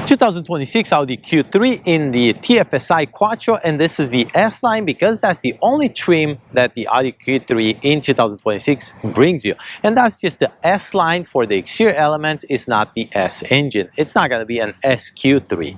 2026 Audi Q3 in the TFSI Quattro, and this is the S line because that's the only trim that the Audi Q3 in 2026 brings you. And that's just the S line for the exterior elements. It's not the S engine. It's not going to be an SQ3.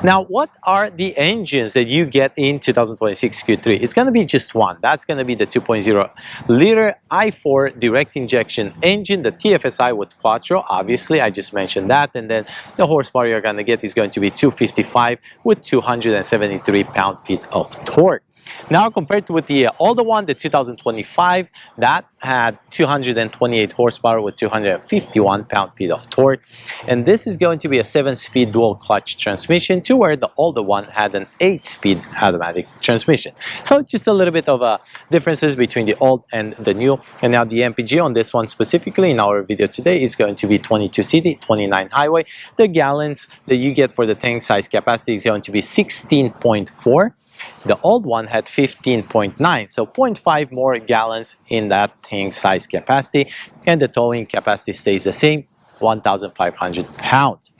Now, what are the engines that you get in 2026 Q3? It's going to be just one. That's going to be the 2.0 liter i4 direct injection engine, the TFSI with Quattro. Obviously, I just mentioned that. And then the horsepower you're going to get is going to be 255 with 273 pound-feet of torque. Now, compared to with the older one, the 2025, that had 228 horsepower with 251 pound-feet of torque. And this is going to be a 7-speed dual clutch transmission, to where the older one had an 8-speed automatic transmission. So just a little bit of differences between the old and the new. And now the MPG on this one specifically in our video today is going to be 22 city, 29 highway. The gallons that you get for the tank size capacity is going to be 16.4. The old one had 15.9, so 0.5 more gallons in that tank size capacity, and the towing capacity stays the same, 1,500 pounds.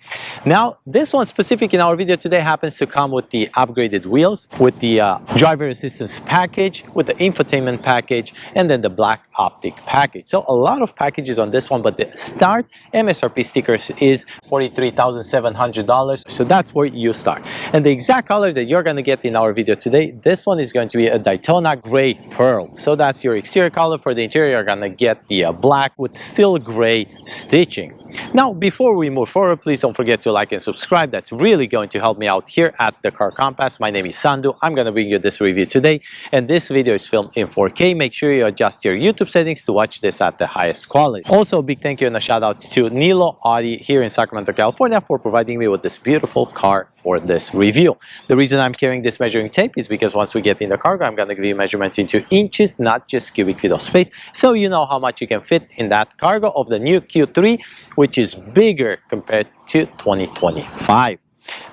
Now, this one specific in our video today happens to come with the upgraded wheels, with the driver assistance package, with the infotainment package, and then the black optic package. So a lot of packages on this one, but the start MSRP stickers is $43,700. So that's where you start. And the exact color that you're going to get in our video today, this one is going to be a Daytona gray pearl. So that's your exterior color. For the interior, you're going to get the black with still gray stitching. Now, before we move forward, please don't forget to like and subscribe. That's really going to help me out here at the Car Compass. My name is Sandu. I'm going to bring you this review today, and this video is filmed in 4K. Make sure you adjust your YouTube settings to watch this at the highest quality. Also, a big thank you and a shout out to Nilo Audi here in Sacramento, California for providing me with this beautiful car for this review. The reason I'm carrying this measuring tape is because once we get in the cargo, I'm going to give you measurements into inches, not just cubic feet of space, so you know how much you can fit in that cargo of the new Q3, which is bigger compared to 2025.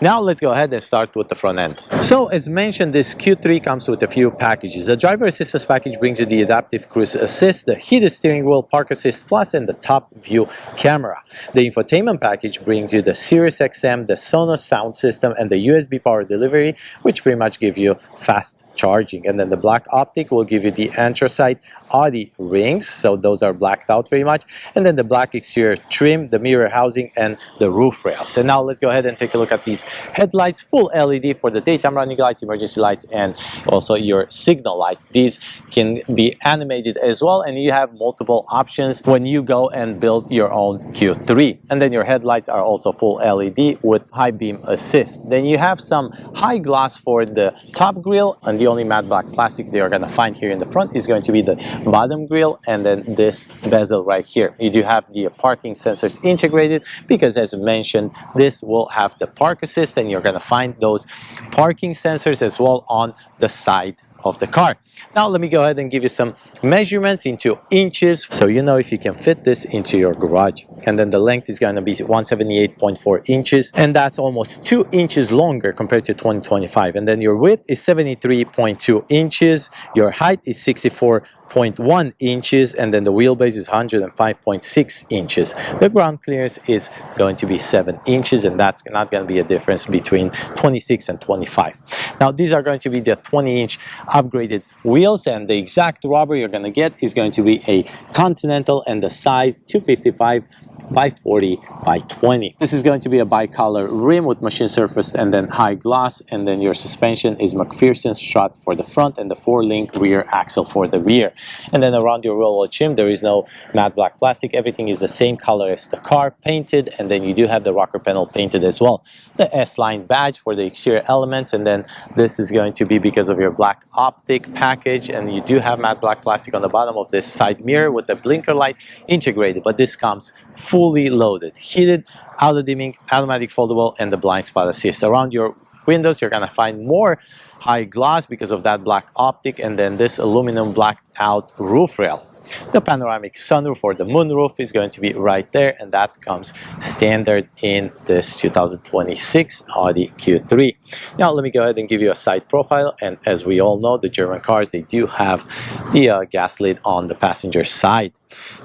Now let's go ahead and start with the front end. So as mentioned, this Q3 comes with a few packages. The driver assistance package brings you the adaptive cruise assist, the heated steering wheel, park assist plus, and the top view camera. The infotainment package brings you the Sirius XM, the Sonos sound system, and the USB power delivery, which pretty much give you fast charging. And then the black optic will give you the anthracite Audi rings, so those are blacked out pretty much, and then the black exterior trim, the mirror housing, and the roof rails. So now let's go ahead and take a look at these headlights. Full LED for the daytime running lights, emergency lights, and also your signal lights. These can be animated as well, and you have multiple options when you go and build your own Q3. And then your headlights are also full LED with high beam assist. Then you have some high gloss for the top grille, and the only matte black plastic that you're going to find here in the front is going to be the bottom grille, and then this bezel right here. You do have the parking sensors integrated because, as mentioned, this will have the park assist, and you're going to find those parking sensors as well on the side of the car. Now let me go ahead and give you some measurements into inches, so you know if you can fit this into your garage. And then the length is going to be 178.4 inches, and that's almost 2 inches longer compared to 2025. And then your width is 73.2 inches, your height is 64.1 inches, and then the wheelbase is 105.6 inches. The ground clearance is going to be 7 inches, and that's not going to be a difference between 26 and 25. Now these are going to be the 20-inch upgraded wheels, and the exact rubber you're going to get is going to be a Continental, and the size 255 by 40 by 20. This is going to be a bicolor rim with machine surface and then high gloss, and then your suspension is McPherson strut for the front and the 4-link rear axle for the rear. And then around your wheel well trim, there is no matte black plastic. Everything is the same color as the car, painted, and then you do have the rocker panel painted as well. The S-line badge for the exterior elements, and then this is going to be because of your black optic package, and you do have matte black plastic on the bottom of this side mirror with the blinker light integrated, but this comes fully loaded, heated, auto dimming, automatic foldable, and the blind spot assist. Around your windows, you're gonna find more high gloss because of that black optic, and then this aluminum blacked out roof rail. The panoramic sunroof or the moonroof is going to be right there, and that comes standard in this 2026 Audi Q3. Now let me go ahead and give you a side profile, and as we all know, the German cars, they do have the gas lid on the passenger side.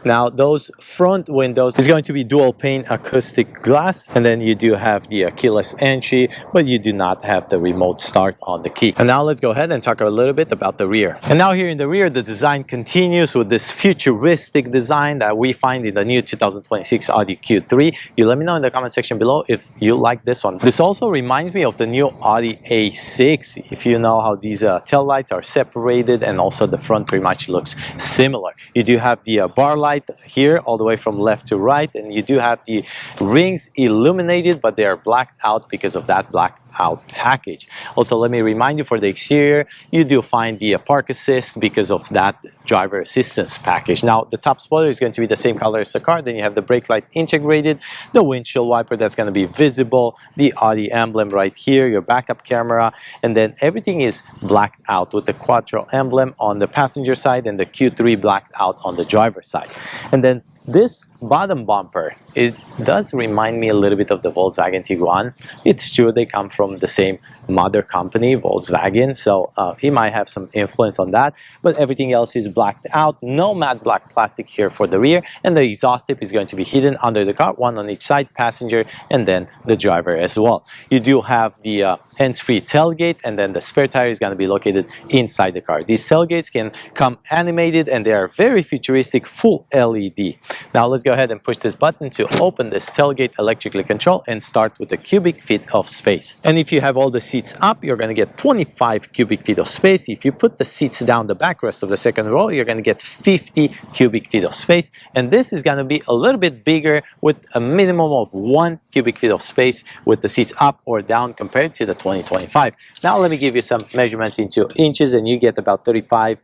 Now those front windows is going to be dual pane acoustic glass, and then you do have the keyless entry, but you do not have the remote start on the key. And now let's go ahead and talk a little bit about the rear. And now here in the rear, the design continues with this futuristic design that we find in the new 2026 Audi Q3. You let me know in the comment section below if you like this one. This also reminds me of the new Audi A6. If you know how these tail lights are separated, and also the front pretty much looks similar. You do have the bar light here all the way from left to right, and you do have the rings illuminated, but they are blacked out because of that black out package. Also, let me remind you, for the exterior, you do find the park assist because of that driver assistance package. Now the top spoiler is going to be the same color as the car. Then you have the brake light integrated, the windshield wiper that's going to be visible, the Audi emblem right here, your backup camera, and then everything is blacked out with the Quattro emblem on the passenger side and the Q3 blacked out on the driver's side. And then this bottom bumper, it does remind me a little bit of the Volkswagen Tiguan. It's true they come from the same mother company, Volkswagen, so it might have some influence on that, but everything else is blacked out. No matte black plastic here for the rear, and the exhaust tip is going to be hidden under the car, one on each side, passenger and then the driver as well. You do have the hands-free tailgate, and then the spare tire is going to be located inside the car. These tailgates can come animated, and they are very futuristic, full LED. Now let's go ahead and push this button to open this tailgate electrically controlled and start with a cubic feet of space. And if you have all the seats up, you're going to get 25 cubic feet of space. If you put the seats down the backrest of the second row, you're going to get 50 cubic feet of space. And this is going to be a little bit bigger with a minimum of 1 cubic feet of space with the seats up or down compared to the 2025. Now let me give you some measurements into inches, and you get about 35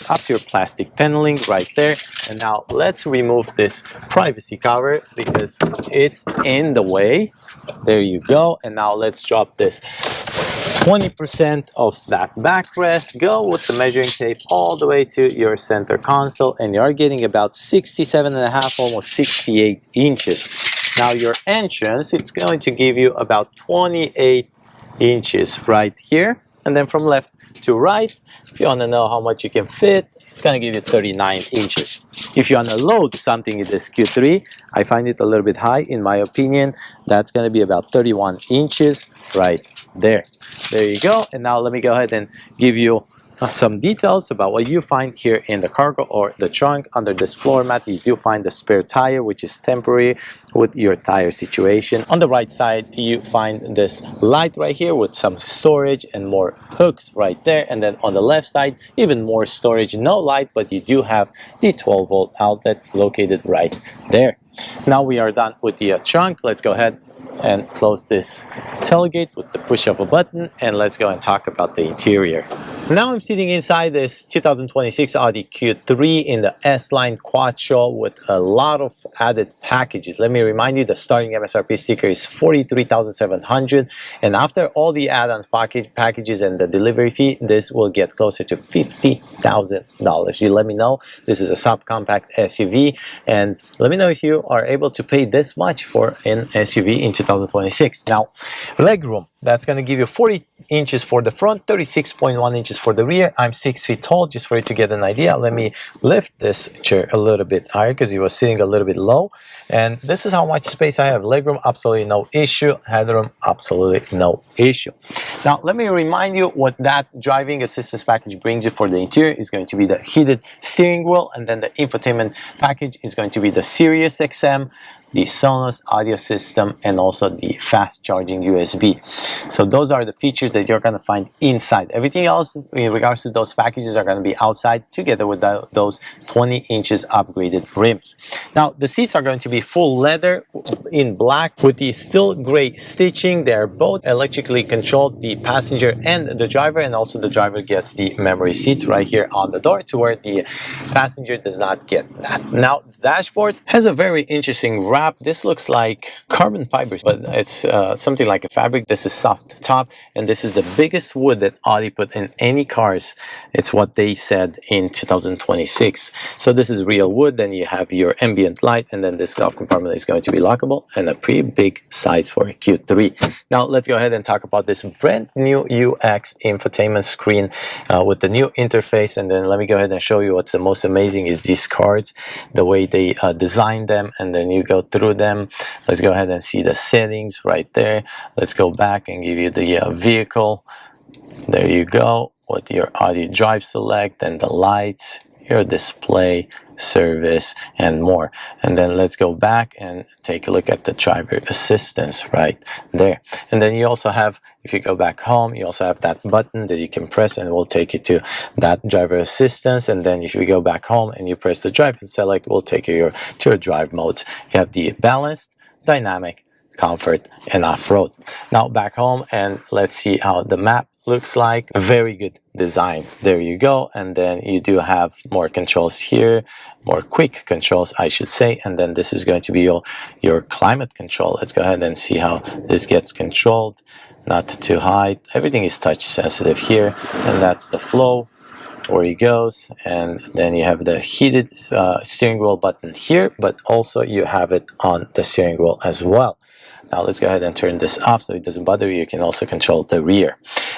up to your plastic paneling right there. And now let's remove this privacy cover because it's in the way. There you go. And now let's drop this 20% of that backrest. Go with the measuring tape all the way to your center console, and you're getting about 67.5, almost 68 inches. Now your entrance, it's going to give you about 28 inches right here, and then from left to right, if you want to know how much you can fit, it's going to give you 39 inches. If you want to load something in this Q3, I find it a little bit high in my opinion. That's going to be about 31 inches right there. There you go. And now let me go ahead and give you some details about what you find here in the cargo or the trunk. Under this floor mat, you do find the spare tire, which is temporary with your tire situation. On the right side, you find this light right here with some storage and more hooks right there. And then on the left side, even more storage, no light, but you do have the 12-volt outlet located right there. Now we are done with the trunk. Let's go ahead and close this tailgate with the push of a button, and let's go and talk about the interior. Now I'm sitting inside this 2026 Audi Q3 in the S-Line Quattro with a lot of added packages. Let me remind you, the starting MSRP sticker is $43,700, and after all the add-on packages and the delivery fee, this will get closer to $50,000. You let me know. This is a subcompact SUV, and let me know if you are able to pay this much for an SUV in 2026. Now, legroom, that's going to give you 40 inches for the front, 36.1 inches for the rear. I'm 6 feet tall, just for you to get an idea. Let me lift this chair a little bit higher because it was sitting a little bit low. And this is how much space I have. Legroom, absolutely no issue. Headroom, absolutely no issue. Now, let me remind you what that driving assistance package brings you for the interior is going to be the heated steering wheel, and then the infotainment package is going to be the Sirius XM, the Sonos audio system, and also the fast charging USB. So those are the features that you're going to find inside. Everything else in regards to those packages are going to be outside together with those 20 inches upgraded rims. Now the seats are going to be full leather in black with the steel gray stitching. They're both electrically controlled, the passenger and the driver, and also the driver gets the memory seats right here on the door to where the passenger does not get that. Now Dashboard has a very interesting wrap. This looks like carbon fibers, but it's something like a fabric. This is soft top, and this is the biggest wood that Audi put in any cars. It's what they said in 2026. So this is real wood. Then you have your ambient light, and then this glove compartment is going to be lockable and a pretty big size for a Q3. Now let's go ahead and talk about this brand new UX infotainment screen with the new interface, and then let me go ahead and show you what's the most amazing is these cards, the way they designed them, and then you go through them. Let's go ahead and see the settings right there. Let's go back and give you the vehicle. There you go with your Audi drive select and the lights, your display, service, and more. And then let's go back and take a look at the driver assistance right there. And then you also have, if you go back home, you also have that button that you can press and it will take you to that driver assistance. And then if you go back home and you press the drive select, it will take you to your drive modes. You have the balanced, dynamic, comfort, and off-road. Now back home, and let's see how the map looks like. A very good design. There you go. And then you do have more controls here, more quick controls I should say, and then this is going to be your climate control. Let's go ahead and see how this gets controlled. Not too high. Everything is touch sensitive here, and that's the flow where he goes. And then you have the heated steering wheel button here, but also you have it on the steering wheel as well. Now let's go ahead and turn this off so it doesn't bother you. You can also control the rear.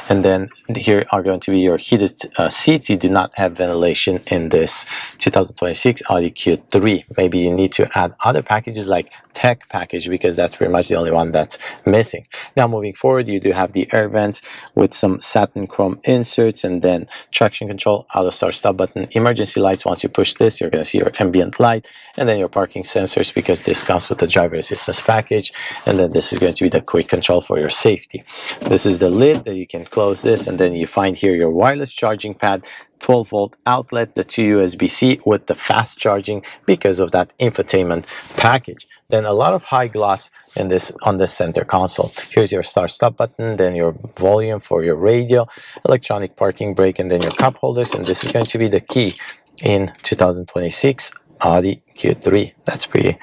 And then here are going to be your heated seats. You do not have ventilation in this 2026 Audi Q3. Maybe you need to add other packages like tech package, because that's pretty much the only one that's missing. Now moving forward, you do have the air vents with some satin chrome inserts, and then traction control, auto start stop button, emergency lights. Once you push this, you're going to see your ambient light, and then your parking sensors, because this comes with the driver assistance package. And then this is going to be the quick control for your safety. This is the lid that you can close this, and then you find here your wireless charging pad, 12-volt outlet, the 2 USB-C with the fast charging because of that infotainment package. Then a lot of high gloss in this on the center console. Here's your start stop button, then your volume for your radio, electronic parking brake, and then your cup holders. And this is going to be the key in 2026 Audi Q3. That's pretty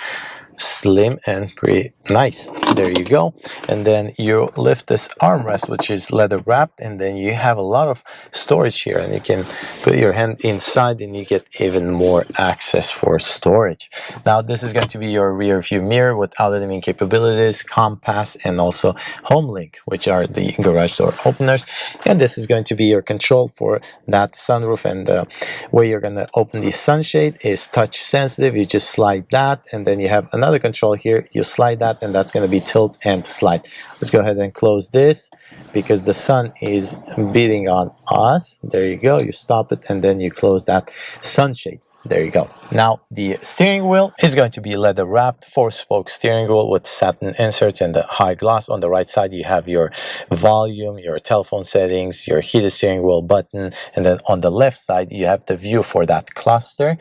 slim and pretty nice. There you go. And then you lift this armrest, which is leather wrapped, and then you have a lot of storage here, and you can put your hand inside and you get even more access for storage. Now this is going to be your rear view mirror with auto dimming capabilities, compass, and also home link, which are the garage door openers. And this is going to be your control for that sunroof, and the way you're going to open the sunshade is touch sensitive. You just slide that, and then you have another control here. You slide that, and that's going to be tilt and slide. Let's go ahead and close this because the sun is beating on us. There you go. You stop it, and then you close that sunshade. There you go. Now the steering wheel is going to be leather wrapped, 4-spoke steering wheel with satin inserts and the high gloss. On the right side you have your volume, your telephone settings, your heated steering wheel button, and then on the left side you have the view for that cluster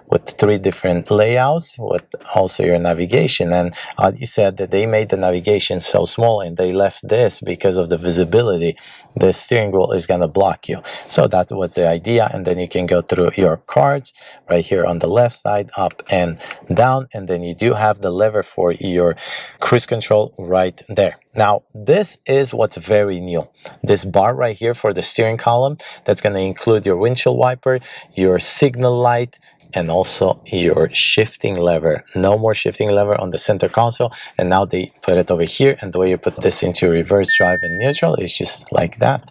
with 3 different layouts with also your navigation. And you said that they made the navigation so small and they left this because of the visibility. The steering wheel is going to block you. So that was the idea. And then you can go through your cards right here on the left side, up and down. And then you do have the lever for your cruise control right there. Now, this is what's very new. This bar right here for the steering column, that's going to include your windshield wiper, your signal light, and also your shifting lever. No more shifting lever on the center console, and now they put it over here, and the way you put this into reverse drive and neutral is just like that.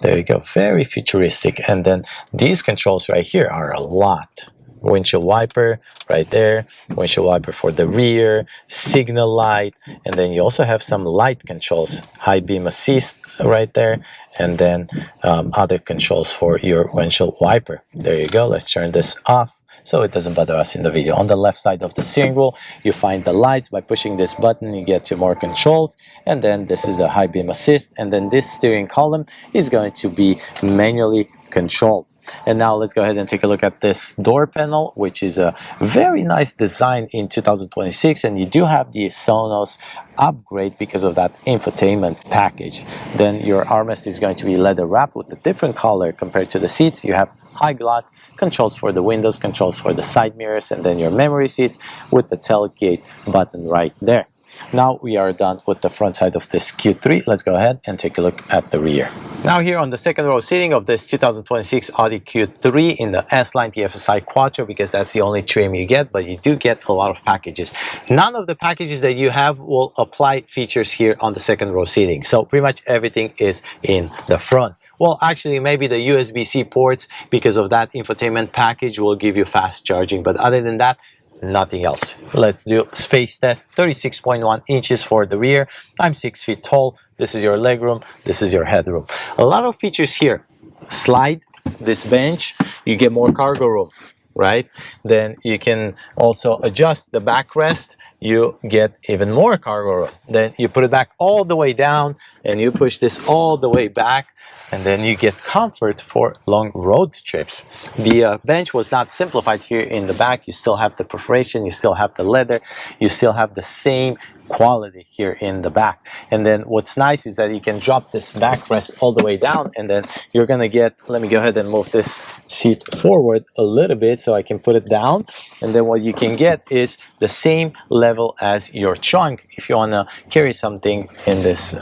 There you go. Very futuristic. And then these controls right here are a lot. Windshield wiper right there, windshield wiper for the rear, signal light, and then you also have some light controls, high beam assist right there, and then other controls for your windshield wiper. There you go. Let's turn this off so it doesn't bother us in the video. On the left side of the steering wheel you find the lights. By pushing this button you get to more controls, and then this is the high beam assist, and then this steering column is going to be manually controlled. And now let's go ahead and take a look at this door panel, which is a very nice design in 2026, and you do have the Sonos upgrade because of that infotainment package. Then your armrest is going to be leather wrapped with a different color compared to the seats. You have high gloss, controls for the windows, controls for the side mirrors, and then your memory seats with the tailgate button right there. Now we are done with the front side of this Q3. Let's go ahead and take a look at the rear. Now here on the second row seating of this 2026 Audi Q3 in the S-Line TFSI Quattro, because that's the only trim you get, but you do get a lot of packages. None of the packages that you have will apply features here on the second row seating. So pretty much everything is in the front. Well, actually, maybe the USB-C ports, because of that infotainment package, will give you fast charging. But other than that, nothing else. Let's do space test. 36.1 inches for the rear. I'm 6 feet tall. This is your legroom. This is your headroom. A lot of features here. Slide this bench. You get more cargo room, right? Then you can also adjust the backrest. You get even more cargo room. Then you put it back all the way down and you push this all the way back, and then you get comfort for long road trips. The bench was not simplified here in the back. You still have the perforation, you still have the leather, you still have the same quality here in the back. And then what's nice is that you can drop this backrest all the way down, and then you're gonna get, let me go ahead and move this seat forward a little bit so I can put it down. And then what you can get is the same level as your trunk if you wanna carry something in this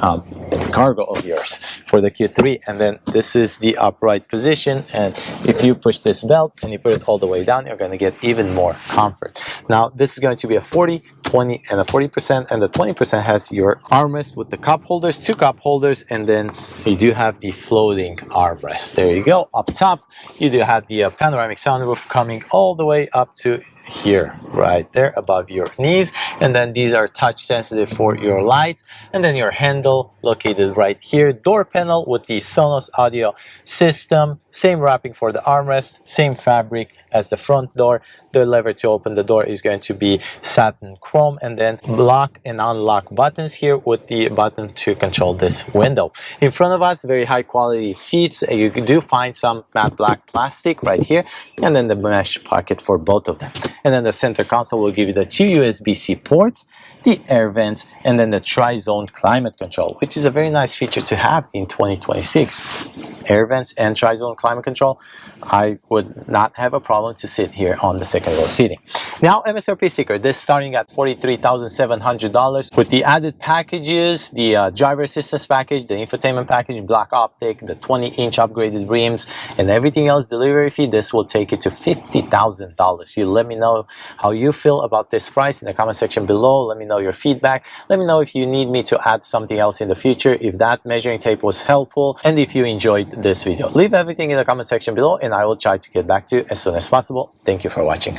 cargo of yours for the Q3. And then this is the upright position, and if you push this belt and you put it all the way down, you're gonna get even more comfort. Now this is going to be a 40, 20, and a 40%, and the 20% has your armrest with the cup holders, 2 cup holders, and then you do have the floating armrest. There you go. Up top, you do have the panoramic sunroof coming all the way up to here, right there above your knees. And then these are touch sensitive for your lights, and then your handle located right here. Door panel with the Sonos audio system, same wrapping for the armrest, same fabric as the front door. The lever to open the door is going to be satin chrome, and then lock and unlock buttons here with the button to control this window. In front of us, very high quality seats. You do find some matte black plastic right here, and then the mesh pocket for both of them. And then the center console will give you the 2 USB-C ports, the air vents, and then the tri-zone climate control, which is a very nice feature to have in 2026. Air vents and tri-zone climate control. I would not have a problem to sit here on the second row seating. Now, MSRP sticker, this starting at $43,700 with the added packages, the driver assistance package, the infotainment package, black optic, the 20-inch upgraded rims, and everything else delivery fee. This will take it to $50,000. You let me know how you feel about this price in the comment section below. Let me know your feedback. Let me know if you need me to add something else in the future, if that measuring tape was helpful, and if you enjoyed this video. Leave everything in the comment section below and I will try to get back to you as soon as possible. Thank you for watching.